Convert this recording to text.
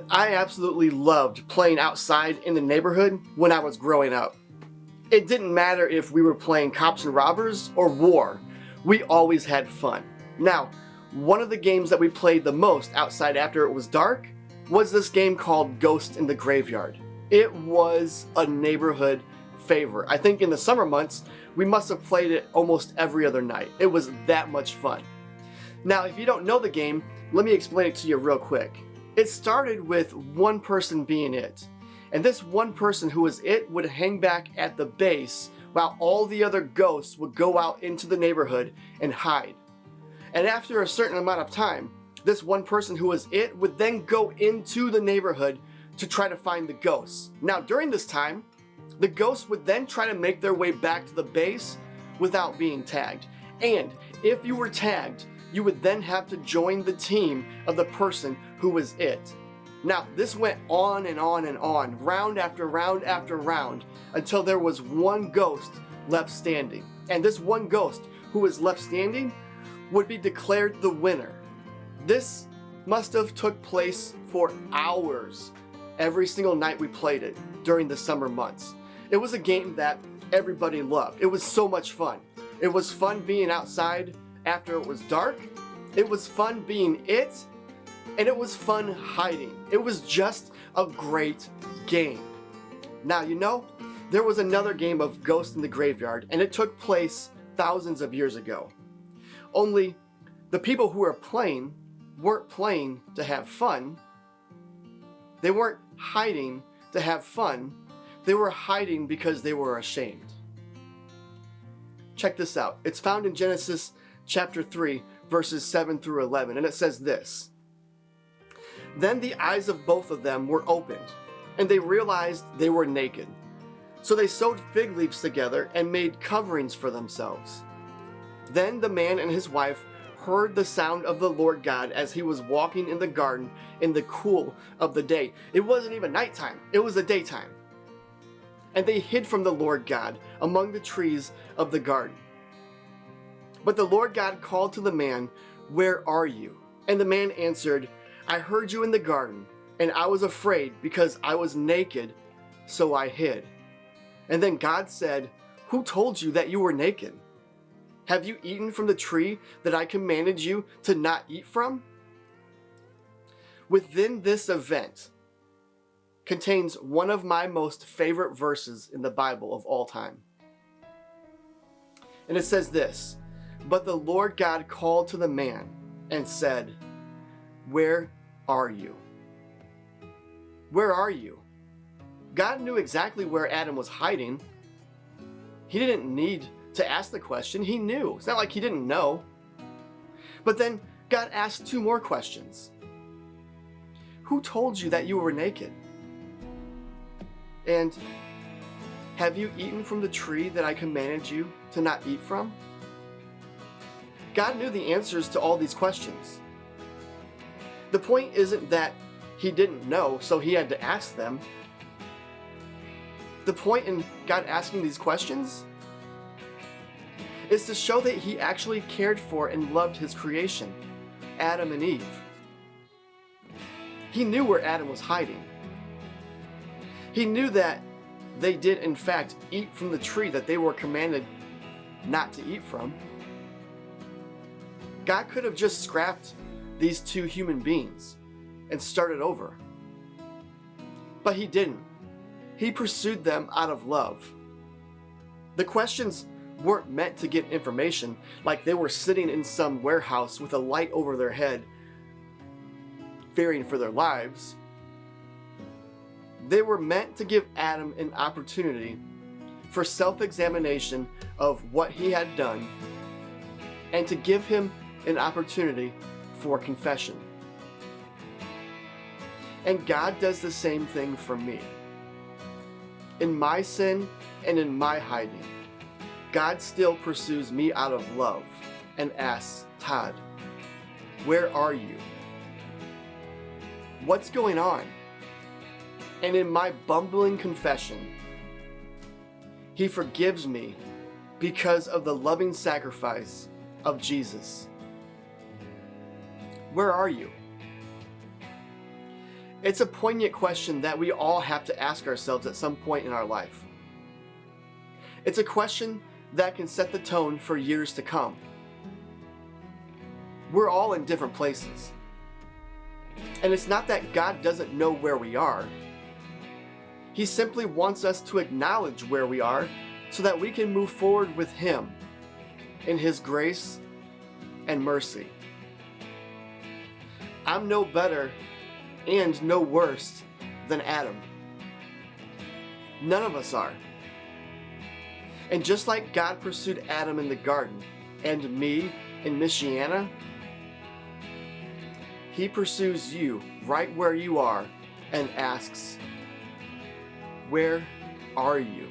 I absolutely loved playing outside in the neighborhood when I was growing up. It didn't matter if we were playing cops and robbers or war, we always had fun. Now, one of the games that we played the most outside after it was dark was this game called Ghost in the Graveyard. It was a neighborhood favorite. I think in the summer months, we must have played it almost every other night. It was that much fun. Now, if you don't know the game, let me explain it to you real quick. It started with one person being it. And this one person who was it would hang back at the base while all the other ghosts would go out into the neighborhood and hide. And after a certain amount of time, this one person who was it would then go into the neighborhood to try to find the ghosts. Now, during this time, the ghosts would then try to make their way back to the base without being tagged. And if you were tagged, you would then have to join the team of the person who was it. Now, this went on and on and on, round after round after round, until there was one ghost left standing. And this one ghost who was left standing would be declared the winner. This must have took place for hours every single night we played it during the summer months. It was a game that everybody loved. It was so much fun. It was fun being outside after it was dark. It was fun being it. And it was fun hiding. It was just a great game. Now, you know, there was another game of Ghost in the Graveyard, and it took place thousands of years ago. Only the people who were playing weren't playing to have fun. They weren't hiding to have fun. They were hiding because they were ashamed. Check this out. It's found in Genesis chapter 3, verses 7 through 11, and it says this. Then the eyes of both of them were opened, and they realized they were naked. So they sewed fig leaves together and made coverings for themselves. Then the man and his wife heard the sound of the Lord God as he was walking in the garden in the cool of the day. It wasn't even nighttime, it was the daytime. And they hid from the Lord God among the trees of the garden. But the Lord God called to the man, "Where are you?" And the man answered, "I heard you in the garden, and I was afraid because I was naked, so I hid." And then God said, "Who told you that you were naked? Have you eaten from the tree that I commanded you to not eat from?" Within this event contains one of my most favorite verses in the Bible of all time. And it says this, "But the Lord God called to the man and said, 'Where are you?'" Where are you? God knew exactly where Adam was hiding. He didn't need to ask the question. He knew. It's not like he didn't know. But then God asked two more questions. Who told you that you were naked? And have you eaten from the tree that I commanded you to not eat from? God knew the answers to all these questions. The point isn't that he didn't know, so he had to ask them. The point in God asking these questions is to show that he actually cared for and loved his creation, Adam and Eve. He knew where Adam was hiding. He knew that they did in fact eat from the tree that they were commanded not to eat from. God could have just scrapped these two human beings and started over. But he didn't. He pursued them out of love. The questions weren't meant to get information, like they were sitting in some warehouse with a light over their head, fearing for their lives. They were meant to give Adam an opportunity for self-examination of what he had done and to give him an opportunity for confession. And God does the same thing for me. In my sin and in my hiding, God still pursues me out of love and asks, "Todd, where are you? What's going on?" And in my bumbling confession, he forgives me because of the loving sacrifice of Jesus. Where are you? It's a poignant question that we all have to ask ourselves at some point in our life. It's a question that can set the tone for years to come. We're all in different places. And it's not that God doesn't know where we are. He simply wants us to acknowledge where we are so that we can move forward with Him in His grace and mercy. I'm no better and no worse than Adam. None of us are. And just like God pursued Adam in the garden and me in Michiana, He pursues you right where you are and asks, "Where are you?"